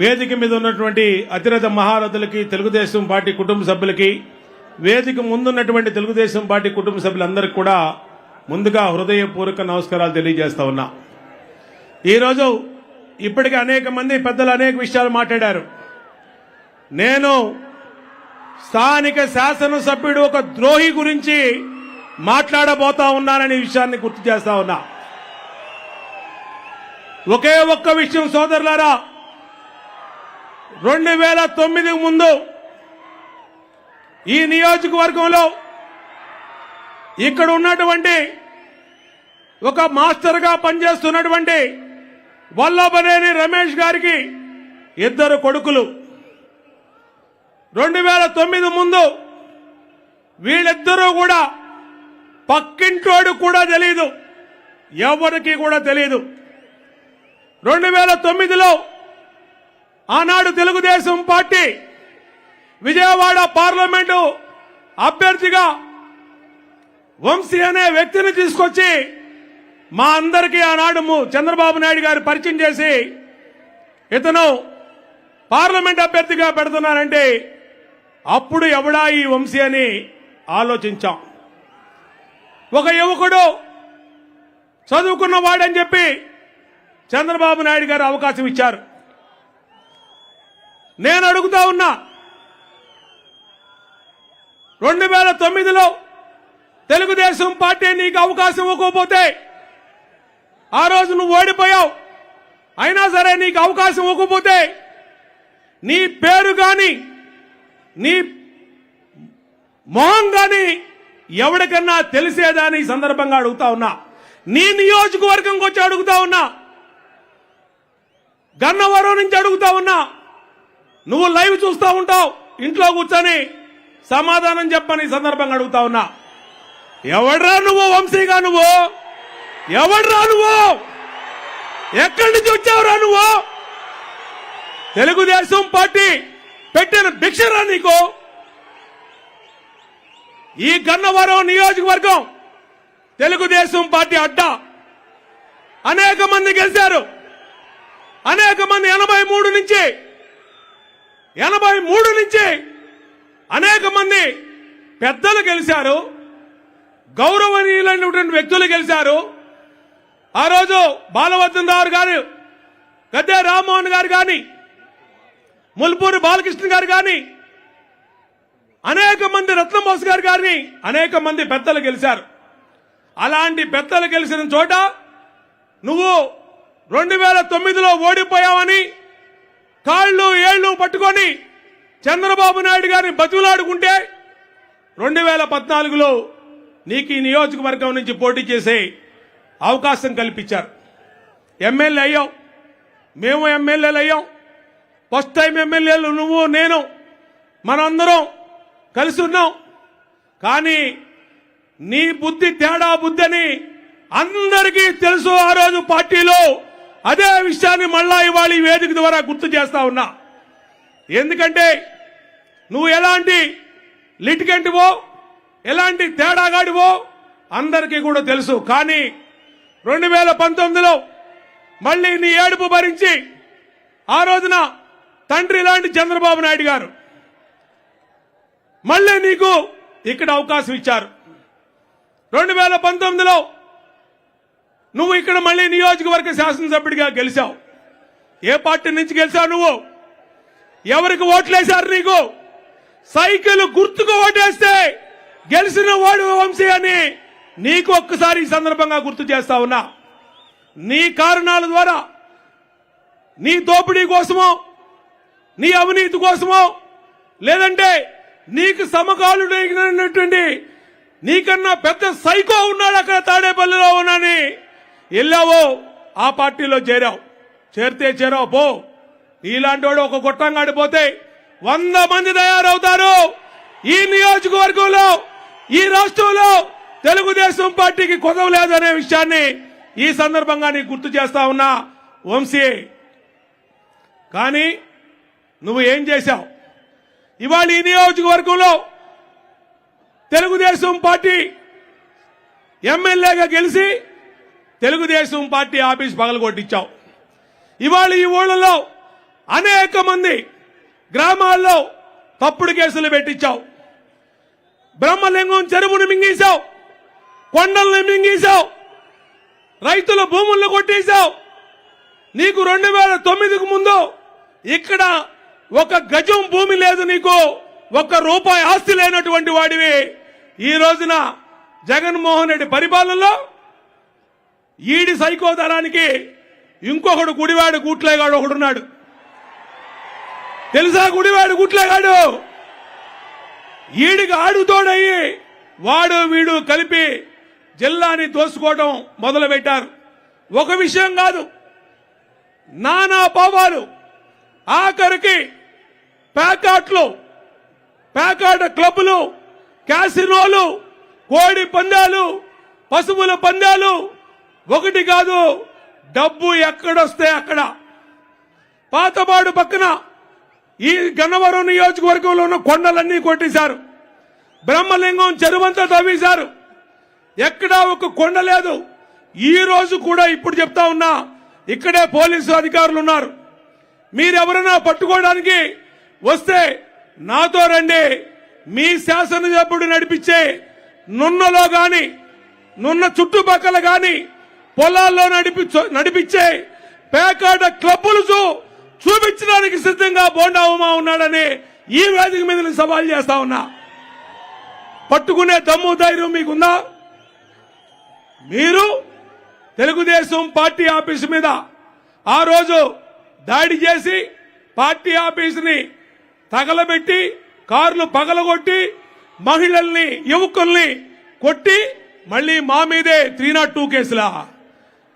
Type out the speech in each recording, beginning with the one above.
వేదిక మీద ఉన్నటువంటి అతిరథ మహారథులకి, తెలుగుదేశం పార్టీ కుటుంబ సభ్యులకి, వేదిక ముందున్నటువంటి తెలుగుదేశం పార్టీ కుటుంబ సభ్యులందరికీ కూడా ముందుగా హృదయపూర్వక నమస్కారాలు తెలియజేస్తా ఉన్నా. ఈరోజు ఇప్పటికే అనేక మంది పెద్దలు అనేక విషయాలు మాట్లాడారు. నేను స్థానిక శాసనసభ్యుడు ఒక ద్రోహి గురించి మాట్లాడబోతా ఉన్నాననే విషయాన్ని గుర్తు చేస్తా ఉన్నా. ఒకే ఒక్క విషయం సోదరులారా, 2009 ముందు ఈ నియోజకవర్గంలో ఇక్కడ ఉన్నటువంటి ఒక మాస్టర్గా పనిచేస్తున్నటువంటి వల్లభనేని రమేష్ గారికి 2 కొడుకులు. 2009 ముందు వీళ్ళిద్దరూ కూడా పక్కింటోడు కూడా తెలియదు, ఎవరికి కూడా తెలియదు. 2009లో ఆనాడు తెలుగుదేశం పార్టీ విజయవాడ పార్లమెంటు అభ్యర్థిగా వంశీ అనే వ్యక్తిని తీసుకొచ్చి మా అందరికీ ఆనాడు చంద్రబాబు నాయుడు గారు పరిచయం చేసి ఇతను పార్లమెంట్ అభ్యర్థిగా పెడుతున్నారంటే అప్పుడు ఎవడా ఈ వంశీ అని ఆలోచించాం. ఒక యువకుడు చదువుకున్నవాడని చెప్పి చంద్రబాబు నాయుడు గారు అవకాశం ఇచ్చారు. నేను అడుగుతా ఉన్నా, 2009లో తెలుగుదేశం పార్టీ నీకు అవకాశం ఇవ్వకపోతే, ఆ రోజు నువ్వు ఓడిపోయావు, అయినా సరే నీకు అవకాశం ఇవ్వకపోతే నీ పేరు గాని నీ మొహం గాని ఎవరికన్నా తెలిసేదాని ఈ సందర్భంగా అడుగుతా ఉన్నా. నీ నియోజకవర్గంకి వచ్చి అడుగుతా ఉన్నా, గన్నవరం నుంచి అడుగుతా ఉన్నా. నువ్వు లైవ్ చూస్తా ఉంటావు, ఇంట్లో కూర్చొని సమాధానం చెప్పని సందర్భంగా అడుగుతా ఉన్నా. ఎవడ్రా నువ్వు వంశీగా? నువ్వు ఎవడ్రా? నువ్వు ఎక్కడి నుంచి వచ్చావురా? నువ్వు తెలుగుదేశం పార్టీ పెట్టిన భిక్షరా నీకు? ఈ గన్నవరం నియోజకవర్గం తెలుగుదేశం పార్టీ అడ్డా. అనేక మంది గెలిచారు, అనేక మంది 83 నుంచి అనేక మంది పెద్దలు గెలిచారు, గౌరవనీయులైనటువంటి వ్యక్తులు గెలిచారు. ఆ రోజు బాలవర్ధన్ రావు గారు, గద్దె రామ్మోహన్ గారు గాని, ముల్పూరి బాలకృష్ణ గారు గాని, అనేక మంది రత్నబోస్ గారు గాని, అనేక మంది పెద్దలు గెలిచారు. అలాంటి పెద్దలు గెలిచిన చోట నువ్వు 2009లో ఓడిపోయావని కాళ్ళు ఏళ్లు పట్టుకొని చంద్రబాబు నాయుడు గారిని బతులాడుకుంటే 2014లో నీకు ఈ నియోజకవర్గం నుంచి పోటీ చేసే అవకాశం కల్పించారు. ఎమ్మెల్యే అయ్యావు, మేము ఎమ్మెల్యేలు అయ్యాం. ఫస్ట్ టైం ఎమ్మెల్యేలు నువ్వు నేను మనందరం కలిసి ఉన్నాం. కానీ నీ బుద్ధి తేడా బుద్ధి అని అందరికీ తెలుసు. ఆ రోజు పార్టీలో అదే విషయాన్ని మళ్ళా ఇవాళ ఈ వేదిక ద్వారా గుర్తు చేస్తా ఉన్నా. ఎందుకంటే నువ్వు ఎలాంటి లిటిగెంట్వో, ఎలాంటి తేడాగాడివో అందరికీ కూడా తెలుసు. కానీ 2019లో మళ్ళీ నీ ఏడుపు భరించి ఆ రోజున తండ్రి లాంటి చంద్రబాబు నాయుడు గారు మళ్ళీ నీకు ఇక్కడ అవకాశం ఇచ్చారు. 2019లో నువ్వు ఇక్కడ మళ్ళీ నియోజకవర్గ శాసనసభ్యుడిగా గెలిచావు. ఏ పార్టీ నుంచి గెలిచావు? నువ్వు ఎవరికి ఓట్లేశారు? నీకు సైకిల్ గుర్తుకు ఓటేస్తే గెలిచిన వాడు వంశీ అని నీకు ఒక్కసారి ఈ సందర్భంగా గుర్తు చేస్తా ఉన్నా. నీ కారణాల ద్వారా, నీ దోపిడీ కోసమో, నీ అవినీతి కోసమో, లేదంటే నీకు సమకాలుడైనటువంటి నీకన్నా పెద్ద సైకో ఉన్నాడు అక్కడ తాడేపల్లిలో ఉన్నాని వెళ్ళావో ఆ పార్టీలో చేరావు. చేరితే చేరావు పో. ఇలాంటి వాడు ఒక గొట్టంగాడిపోతే 100 మంది తయారవుతారు. ఈ నియోజకవర్గంలో, ఈ రాష్ట్రంలో తెలుగుదేశం పార్టీకి కొదవలేదనే విషయాన్ని ఈ సందర్భంగా నీకు గుర్తు చేస్తా ఉన్నా వంశీ. కానీ నువ్వు ఏం చేశావు? ఇవాళ ఈ నియోజకవర్గంలో తెలుగుదేశం పార్టీ ఎమ్మెల్యేగా గెలిచి తెలుగుదేశం పార్టీ ఆఫీస్ పగలగొట్టించావు. ఇవాళ ఈ ఊళ్ళలో అనేక మంది గ్రామాల్లో తప్పుడు కేసులు పెట్టించావు. బ్రహ్మలింగం చెరువును మింగేశావు, కొండల్ని మింగేశావు, రైతుల భూములను కొట్టేశావు. నీకు 2009కు ముందు ఇక్కడ ఒక గజం భూమి లేదు, నీకు ₹1 ఆస్తి లేనటువంటి వాడివి. ఈ రోజున జగన్మోహన్ రెడ్డి పరిపాలనలో ఈడి సైకోదరానికి ఇంకొకడు గుడివాడు గుట్లేగాడు ఒకడున్నాడు. తెలుసా గుడివాడు గుట్లేగాడు? ఈడికి ఆడుతోడయ్యి వాడు వీడు కలిపి జిల్లాని దోసుకోవడం మొదలు పెట్టారు. ఒక విషయం కాదు, నానా పాపాలు. ఆఖరికి ప్యాకాట క్లబ్లు, క్యాసినోలు, కోడి పందాలు, పశువుల పందాలు, ఒకటి కాదు, డబ్బు ఎక్కడొస్తే అక్కడ. పాతబాడు పక్కన ఈ గన్నవరం నియోజకవర్గంలో ఉన్న కొండలన్నీ కొట్టేశారు. బ్రహ్మలింగం చెరువంతా తవ్వేశారు. ఎక్కడా ఒక కొండ లేదు. ఈ రోజు కూడా ఇప్పుడు చెప్తా ఉన్నా, ఇక్కడే పోలీసు అధికారులు ఉన్నారు. మీరెవరైనా పట్టుకోవడానికి వస్తే నాతో రండి. మీ శాసనసభ్యుడు నడిపించే నున్నలో గాని, నున్న చుట్టుపక్కల గాని, పొలాల్లో నడిపించే పేకాట క్లబ్బులు చూపించడానికి సిద్ధంగా బోండా ఉమా ఉన్నాడని ఈ వేదిక మీద సవాల్ చేస్తా ఉన్నా. పట్టుకునే దమ్ము ధైర్యం మీకుందా? మీరు తెలుగుదేశం పార్టీ ఆఫీసు మీద ఆ రోజు దాడి చేసి పార్టీ ఆఫీసుని తగలబెట్టి, కార్లు పగలగొట్టి, మహిళల్ని, యువకుల్ని కొట్టి, మళ్లీ మా మీదే 302 కేసులా,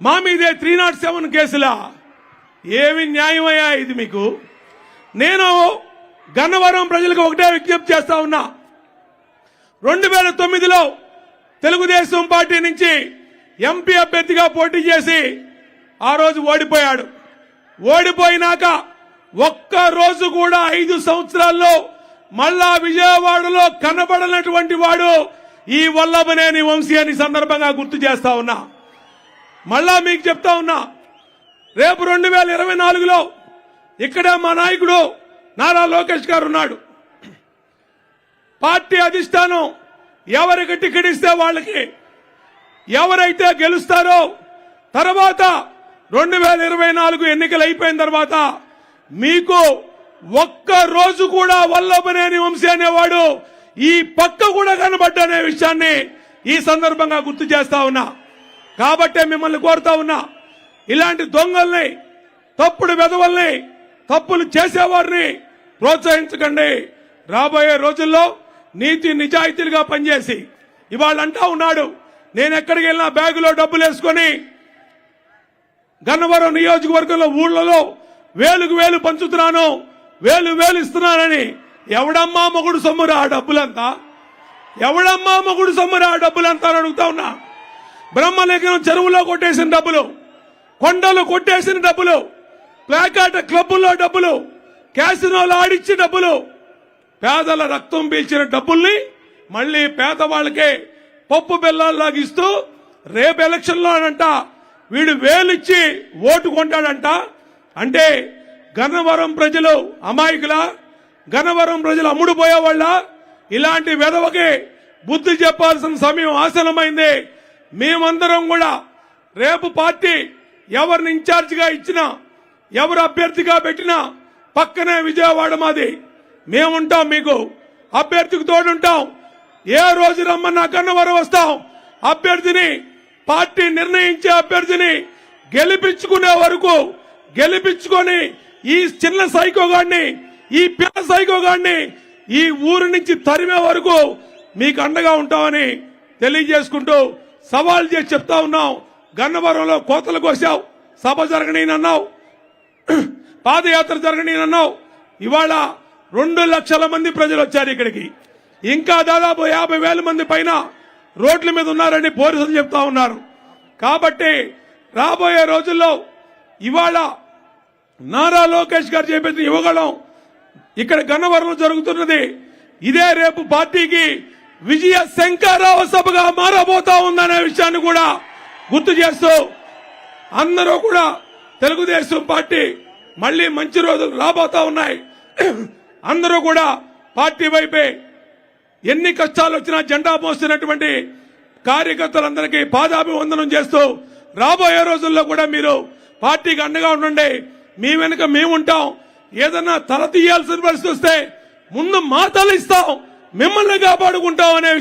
మా మీదే 307 కేసులా? ఏమి న్యాయమయ్యా ఇది మీకు? నేను గన్నవరం ప్రజలకు ఒకటే విజ్ఞప్తి చేస్తా ఉన్నా. 2009లో తెలుగుదేశం పార్టీ నుంచి ఎంపీ అభ్యర్థిగా పోటీ చేసి ఆ రోజు ఓడిపోయాడు. ఓడిపోయినాక ఒక్క రోజు కూడా 5 సంవత్సరాల్లో మళ్ళా విజయవాడలో కనబడనటువంటి వాడు ఈ వల్లభనేని వంశీ అని సందర్భంగా గుర్తు చేస్తా ఉన్నా. మళ్ళా మీకు చెప్తా ఉన్నా, రేపు 2024లో ఇక్కడే మా నాయకుడు నారా లోకేష్ గారు ఉన్నాడు. పార్టీ అధిష్టానం ఎవరికి టికెట్ ఇస్తే వాళ్ళకి, ఎవరైతే గెలుస్తారో తర్వాత 2024 ఎన్నికలు అయిపోయిన తర్వాత మీకు ఒక్క రోజు కూడా వల్లభనేని వంశీ అనేవాడు ఈ పక్క కూడా కనబడ్డనే విషయాన్ని ఈ సందర్భంగా గుర్తు చేస్తా ఉన్నా. కాబట్టే మిమ్మల్ని కోరుతా ఉన్నా, ఇలాంటి దొంగల్ని, తప్పుడు వెధవల్ని, తప్పులు చేసేవారిని ప్రోత్సహించకండి. రాబోయే రోజుల్లో నీతి నిజాయితీలుగా పనిచేసి, ఇవాళ అంటా ఉన్నాడు, నేను ఎక్కడికి వెళ్ళినా బ్యాగులో డబ్బులు వేసుకొని గన్నవరం నియోజకవర్గంలో ఊళ్ళలో వేలుకు వేలు పంచుతున్నాను, వేలు ఇస్తున్నానని. ఎవడమ్మా మొగుడు సొమ్మురా ఆ డబ్బులంతా? ఎవడమ్మా మొగుడు సొమ్మురా ఆ డబ్బులంతా అని అడుగుతా ఉన్నా. బ్రహ్మలింగం చెరువులో కొట్టేసిన డబ్బులు, కొండలు కొట్టేసిన డబ్బులు, ప్లాకాట క్లబ్బుల్లో డబ్బులు, క్యాసినోలు ఆడిచ్చిన డబ్బులు, పేదల రక్తం పీల్చిన డబ్బుల్ని మళ్లీ పేదవాళ్లకే పప్పు బెల్లాల్లాగా ఇస్తూ రేపు ఎలక్షన్లో అంట వీడు వేలిచ్చి ఓటు కొంటాడంట. అంటే గన్నవరం ప్రజలు అమాయకులా? గన్నవరం ప్రజలు అమ్ముడు పోయేవాళ్ళ? ఇలాంటి వెధవకి బుద్ధి చెప్పాల్సిన సమయం ఆసనమైంది. మేమందరం కూడా రేపు పార్టీ ఎవరిని ఇన్ఛార్జిగా ఇచ్చినా, ఎవరు అభ్యర్థిగా పెట్టినా పక్కనే విజయవాడ మాది. మేముంటాం, మీకు అభ్యర్థికి తోడుంటాం. ఏ రోజు రమ్మన్నా గన్నవరం వస్తాం. అభ్యర్థిని, పార్టీ నిర్ణయించే అభ్యర్థిని గెలిపించుకునే వరకు, గెలిపించుకొని ఈ చిన్న సైకోగాడిని, ఈ పిల్ల సైకోగాడిని ఈ ఊరు నుంచి తరిమే వరకు మీకు అండగా ఉంటామని తెలియజేసుకుంటూ సవాల్ చేసి చెప్తా ఉన్నాం. గన్నవరంలో కోతలు కోసావు, సభ జరగనీనన్నావు, పాదయాత్ర జరగనీనన్నావు. ఇవాళ 2 లక్షల మంది ప్రజలు వచ్చారు ఇక్కడికి. ఇంకా దాదాపు 50,000 మంది పైన రోడ్ల మీద ఉన్నారని పోలీసులు చెప్తా ఉన్నారు. కాబట్టి రాబోయే రోజుల్లో ఇవాళ నారా లోకేష్ గారు చేపట్టిన యువగళం ఇక్కడ గన్నవరంలో జరుగుతున్నది. ఇదే రేపు పార్టీకి విజయ శంకరావ సభగా మారబోతా ఉందనే విషయాన్ని కూడా గుర్తు చేస్తూ అందరూ కూడా తెలుగుదేశం పార్టీ మళ్ళీ మంచి రోజులు రాబోతా ఉన్నాయి. అందరూ కూడా పార్టీ వైపే ఎన్ని కష్టాలు వచ్చినా జెండా మోస్తున్నటువంటి కార్యకర్తలందరికీ పాదాభివందనం చేస్తూ రాబోయే రోజుల్లో కూడా మీరు పార్టీకి అండగా ఉండండి. మీ వెనుక మేముంటాం. ఏదన్నా తల తీయాల్సిన పరిస్థితి వస్తే ముందు మా తల ఇస్తాం, మిమ్మల్ని కాపాడుకుంటాం అనే